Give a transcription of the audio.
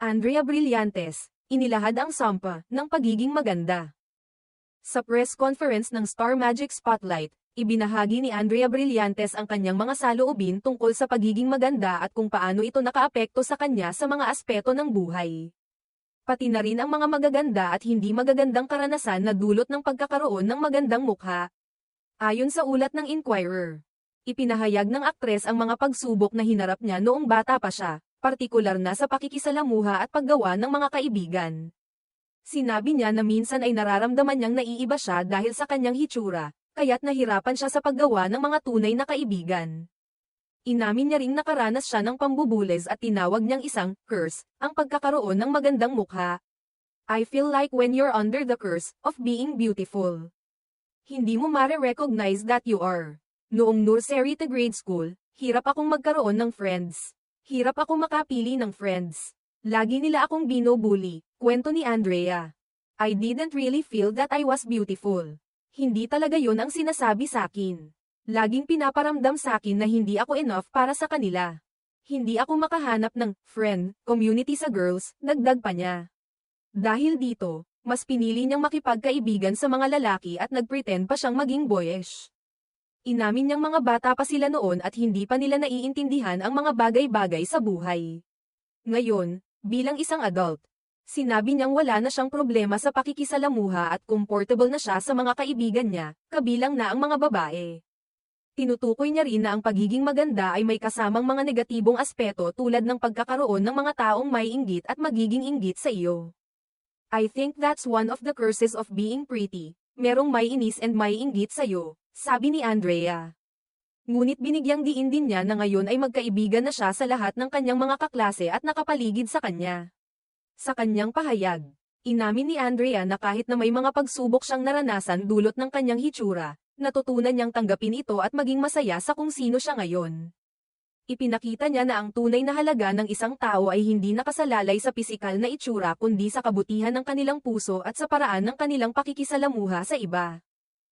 Andrea Brillantes, inilahad ang sampa ng pagiging maganda. Sa press conference ng Star Magic Spotlight, ibinahagi ni Andrea Brillantes ang kanyang mga saloobin tungkol sa pagiging maganda at kung paano ito nakaapekto sa kanya sa mga aspeto ng buhay. Pati na rin ang mga magaganda at hindi magagandang karanasan na dulot ng pagkakaroon ng magandang mukha. Ayon sa ulat ng Inquirer, ipinahayag ng aktres ang mga pagsubok na hinarap niya noong bata pa siya, partikular na sa pakikisalamuha at paggawa ng mga kaibigan. Sinabi niya na minsan ay nararamdaman niyang naiiba siya dahil sa kanyang hitsura, kaya't nahirapan siya sa paggawa ng mga tunay na kaibigan. Inamin niya ring nakaranas siya ng pambubules at tinawag niyang isang curse ang pagkakaroon ng magandang mukha. I feel like when you're under the curse of being beautiful, hindi mo mare-recognize that you are. Noong nursery to grade school, hirap akong magkaroon ng friends. Hirap akong makapili ng friends. Lagi nila akong binubuli, kwento ni Andrea. I didn't really feel that I was beautiful. Hindi talaga yun ang sinasabi sa akin. Laging pinaparamdam sa akin na hindi ako enough para sa kanila. Hindi ako makahanap ng friend community sa girls, dagdag pa niya. Dahil dito, mas pinili niyang makipagkaibigan sa mga lalaki at nagpretend pa siyang maging boyish. Inamin niyang mga bata pa sila noon at hindi pa nila naiintindihan ang mga bagay-bagay sa buhay. Ngayon, bilang isang adult, sinabi niyang wala na siyang problema sa pakikisalamuha at comfortable na siya sa mga kaibigan niya, kabilang na ang mga babae. Tinutukoy niya rin na ang pagiging maganda ay may kasamang mga negatibong aspeto tulad ng pagkakaroon ng mga taong may inggit at magiging inggit sa iyo. I think that's one of the curses of being pretty, merong may inis and may inggit sa iyo, sabi ni Andrea. Ngunit binigyang diin din niya na ngayon ay magkaibigan na siya sa lahat ng kanyang mga kaklase at nakapaligid sa kanya. Sa kanyang pahayag, inamin ni Andrea na kahit na may mga pagsubok siyang naranasan dulot ng kanyang hitsura, natutunan niyang tanggapin ito at maging masaya sa kung sino siya ngayon. Ipinakita niya na ang tunay na halaga ng isang tao ay hindi nakasalalay sa pisikal na itsura kundi sa kabutihan ng kanilang puso at sa paraan ng kanilang pakikisalamuha sa iba.